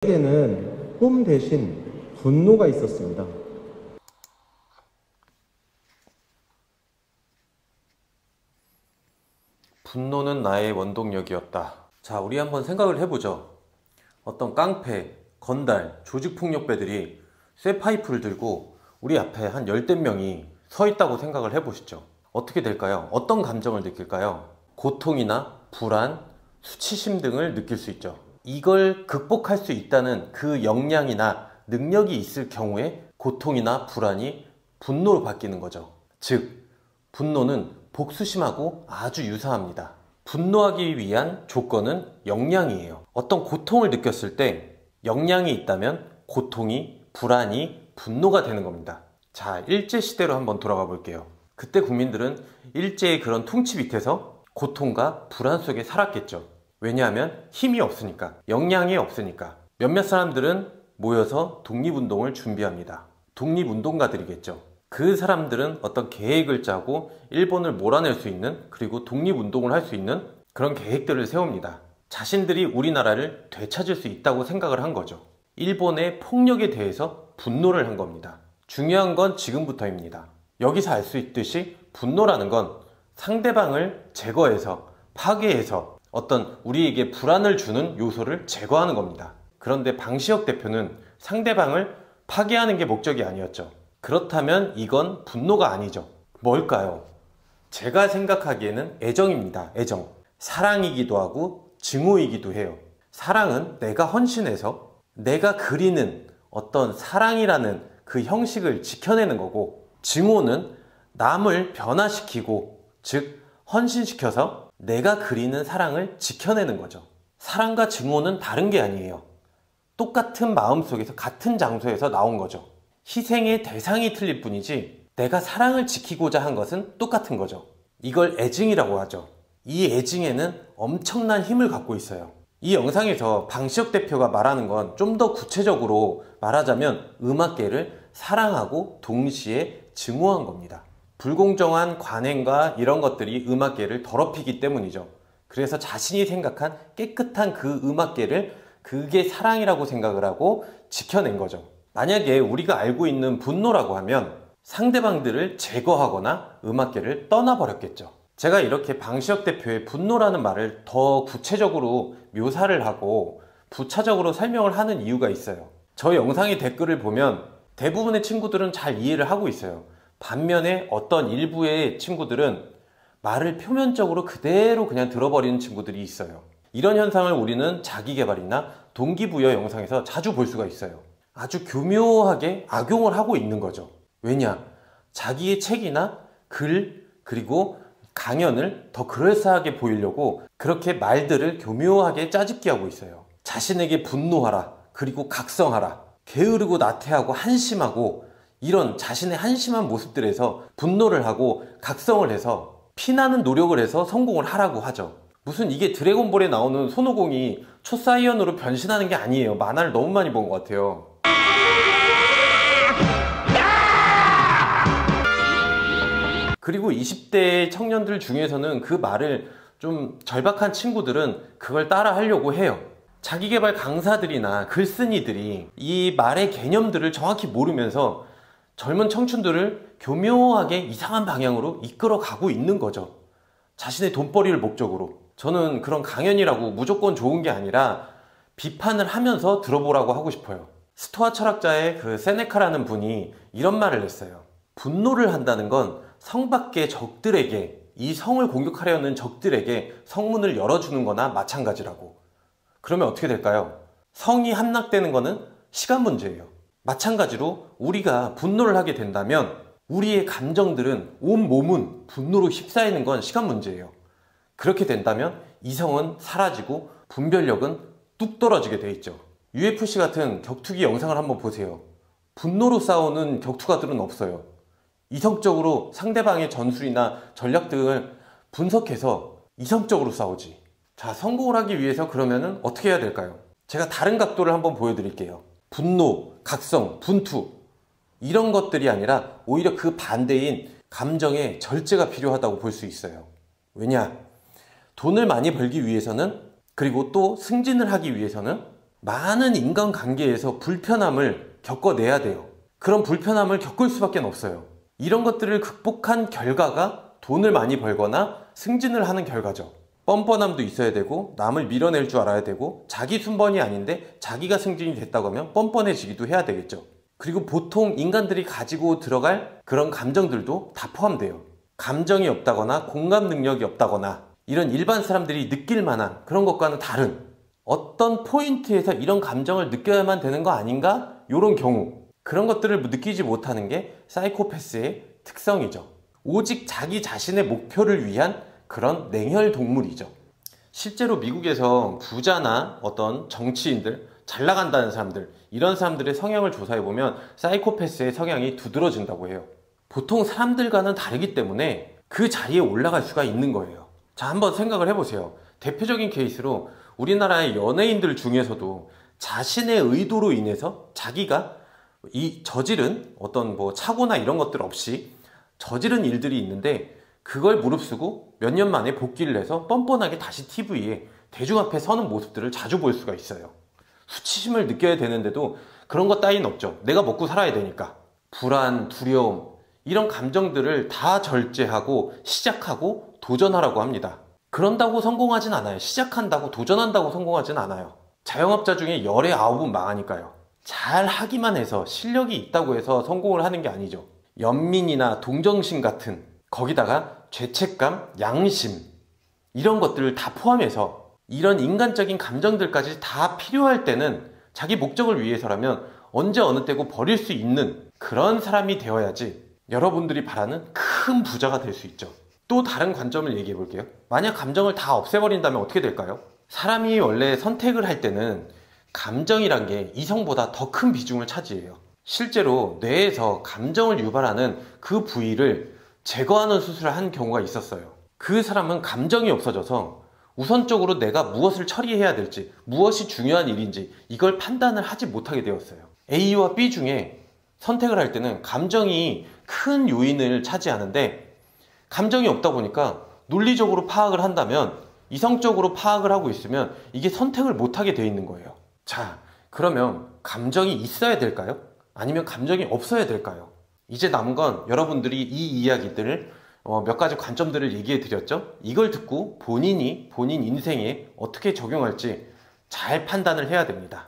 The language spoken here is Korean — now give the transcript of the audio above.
에게는 꿈 대신 분노가 있었습니다. 분노는 나의 원동력이었다. 자, 우리 한번 생각을 해보죠. 어떤 깡패, 건달, 조직폭력배들이 쇠파이프를 들고 우리 앞에 한 열댓 명이 서 있다고 생각을 해보시죠. 어떻게 될까요? 어떤 감정을 느낄까요? 고통이나 불안, 수치심 등을 느낄 수 있죠. 이걸 극복할 수 있다는 그 역량이나 능력이 있을 경우에 고통이나 불안이 분노로 바뀌는 거죠. 즉, 분노는 복수심하고 아주 유사합니다. 분노하기 위한 조건은 역량이에요. 어떤 고통을 느꼈을 때 역량이 있다면 고통이, 불안이, 분노가 되는 겁니다. 자, 일제시대로 한번 돌아가 볼게요. 그때 국민들은 일제의 그런 통치 밑에서 고통과 불안 속에 살았겠죠. 왜냐하면 힘이 없으니까, 역량이 없으니까. 몇몇 사람들은 모여서 독립운동을 준비합니다. 독립운동가들이겠죠. 그 사람들은 어떤 계획을 짜고 일본을 몰아낼 수 있는, 그리고 독립운동을 할 수 있는 그런 계획들을 세웁니다. 자신들이 우리나라를 되찾을 수 있다고 생각을 한 거죠. 일본의 폭력에 대해서 분노를 한 겁니다. 중요한 건 지금부터입니다. 여기서 알 수 있듯이 분노라는 건 상대방을 제거해서, 파괴해서 어떤 우리에게 불안을 주는 요소를 제거하는 겁니다. 그런데 방시혁 대표는 상대방을 파괴하는 게 목적이 아니었죠. 그렇다면 이건 분노가 아니죠. 뭘까요? 제가 생각하기에는 애정입니다. 애정. 사랑이기도 하고 증오이기도 해요. 사랑은 내가 헌신해서 내가 그리는 어떤 사랑이라는 그 형식을 지켜내는 거고, 증오는 남을 변화시키고, 즉 헌신시켜서 내가 그리는 사랑을 지켜내는 거죠. 사랑과 증오는 다른 게 아니에요. 똑같은 마음속에서 같은 장소에서 나온 거죠. 희생의 대상이 틀릴 뿐이지 내가 사랑을 지키고자 한 것은 똑같은 거죠. 이걸 애증이라고 하죠. 이 애증에는 엄청난 힘을 갖고 있어요. 이 영상에서 방시혁 대표가 말하는 건 좀 더 구체적으로 말하자면 음악계를 사랑하고 동시에 증오한 겁니다. 불공정한 관행과 이런 것들이 음악계를 더럽히기 때문이죠. 그래서 자신이 생각한 깨끗한 그 음악계를 그게 사랑이라고 생각을 하고 지켜낸 거죠. 만약에 우리가 알고 있는 분노라고 하면 상대방들을 제거하거나 음악계를 떠나버렸겠죠. 제가 이렇게 방시혁 대표의 분노라는 말을 더 구체적으로 묘사를 하고 부차적으로 설명을 하는 이유가 있어요. 저 영상의 댓글을 보면 대부분의 친구들은 잘 이해를 하고 있어요. 반면에 어떤 일부의 친구들은 말을 표면적으로 그대로 그냥 들어버리는 친구들이 있어요. 이런 현상을 우리는 자기계발이나 동기부여 영상에서 자주 볼 수가 있어요. 아주 교묘하게 악용을 하고 있는 거죠. 왜냐? 자기의 책이나 글, 그리고 강연을 더 그럴싸하게 보이려고 그렇게 말들을 교묘하게 짜집기 하고 있어요. 자신에게 분노하라, 그리고 각성하라, 게으르고 나태하고 한심하고, 이런 자신의 한심한 모습들에서 분노를 하고 각성을 해서 피나는 노력을 해서 성공을 하라고 하죠. 무슨 이게 드래곤볼에 나오는 손오공이 초사이언으로 변신하는 게 아니에요. 만화를 너무 많이 본 것 같아요. 그리고 20대 청년들 중에서는 그 말을 좀 절박한 친구들은 그걸 따라 하려고 해요. 자기계발 강사들이나 글쓴이들이 이 말의 개념들을 정확히 모르면서 젊은 청춘들을 교묘하게 이상한 방향으로 이끌어 가고 있는 거죠. 자신의 돈벌이를 목적으로. 저는 그런 강연이라고 무조건 좋은 게 아니라 비판을 하면서 들어보라고 하고 싶어요. 스토아 철학자의 그 세네카라는 분이 이런 말을 했어요. 분노를 한다는 건 성 밖의 적들에게, 이 성을 공격하려는 적들에게 성문을 열어주는 거나 마찬가지라고. 그러면 어떻게 될까요? 성이 함락되는 거는 시간 문제예요. 마찬가지로 우리가 분노를 하게 된다면 우리의 감정들은, 온 몸은 분노로 휩싸이는 건 시간 문제예요. 그렇게 된다면 이 성은 사라지고 분별력은 뚝 떨어지게 돼 있죠. UFC 같은 격투기 영상을 한번 보세요. 분노로 싸우는 격투가들은 없어요. 이성적으로 상대방의 전술이나 전략 등을 분석해서 이성적으로 싸우지. 자, 성공을 하기 위해서 그러면은 어떻게 해야 될까요? 제가 다른 각도를 한번 보여드릴게요. 분노, 각성, 분투, 이런 것들이 아니라 오히려 그 반대인 감정의 절제가 필요하다고 볼 수 있어요. 왜냐? 돈을 많이 벌기 위해서는, 그리고 또 승진을 하기 위해서는 많은 인간관계에서 불편함을 겪어내야 돼요. 그런 불편함을 겪을 수밖에 없어요. 이런 것들을 극복한 결과가 돈을 많이 벌거나 승진을 하는 결과죠. 뻔뻔함도 있어야 되고, 남을 밀어낼 줄 알아야 되고, 자기 순번이 아닌데 자기가 승진이 됐다고 하면 뻔뻔해지기도 해야 되겠죠. 그리고 보통 인간들이 가지고 들어갈 그런 감정들도 다 포함돼요. 감정이 없다거나 공감 능력이 없다거나 이런 일반 사람들이 느낄 만한 그런 것과는 다른 어떤 포인트에서 이런 감정을 느껴야만 되는 거 아닌가? 이런 경우, 그런 것들을 느끼지 못하는 게 사이코패스의 특성이죠. 오직 자기 자신의 목표를 위한 그런 냉혈 동물이죠. 실제로 미국에서 부자나 어떤 정치인들, 잘 나간다는 사람들, 이런 사람들의 성향을 조사해보면 사이코패스의 성향이 두드러진다고 해요. 보통 사람들과는 다르기 때문에 그 자리에 올라갈 수가 있는 거예요. 자, 한번 생각을 해보세요. 대표적인 케이스로 우리나라의 연예인들 중에서도 자신의 의도로 인해서 자기가 저지른 어떤 착오나 이런 것들 없이 저지른 일들이 있는데, 그걸 무릅쓰고 몇 년 만에 복귀를 해서 뻔뻔하게 다시 TV에 대중 앞에 서는 모습들을 자주 볼 수가 있어요. 수치심을 느껴야 되는데도 그런 것 따윈 없죠. 내가 먹고 살아야 되니까. 불안, 두려움, 이런 감정들을 다 절제하고 시작하고 도전하라고 합니다. 그런다고 성공하진 않아요. 시작한다고 도전한다고 성공하진 않아요. 자영업자 중에 열의 9은 망하니까요. 잘 하기만 해서 실력이 있다고 해서 성공을 하는 게 아니죠. 연민이나 동정심 같은, 거기다가 죄책감, 양심, 이런 것들을 다 포함해서 이런 인간적인 감정들까지 다 필요할 때는 자기 목적을 위해서라면 언제 어느 때고 버릴 수 있는 그런 사람이 되어야지 여러분들이 바라는 큰 부자가 될 수 있죠. 또 다른 관점을 얘기해 볼게요. 만약 감정을 다 없애버린다면 어떻게 될까요? 사람이 원래 선택을 할 때는 감정이란 게 이성보다 더 큰 비중을 차지해요. 실제로 뇌에서 감정을 유발하는 그 부위를 제거하는 수술을 한 경우가 있었어요. 그 사람은 감정이 없어져서 우선적으로 내가 무엇을 처리해야 될지, 무엇이 중요한 일인지 이걸 판단을 하지 못하게 되었어요. A와 B 중에 선택을 할 때는 감정이 큰 요인을 차지하는데, 감정이 없다 보니까 논리적으로 파악을 한다면, 이성적으로 파악을 하고 있으면 이게 선택을 못하게 돼 있는 거예요. 자, 그러면 감정이 있어야 될까요? 아니면 감정이 없어야 될까요? 이제 남은 건 여러분들이 이 이야기들을 몇 가지 관점들을 얘기해 드렸죠. 이걸 듣고 본인이 본인 인생에 어떻게 적용할지 잘 판단을 해야 됩니다.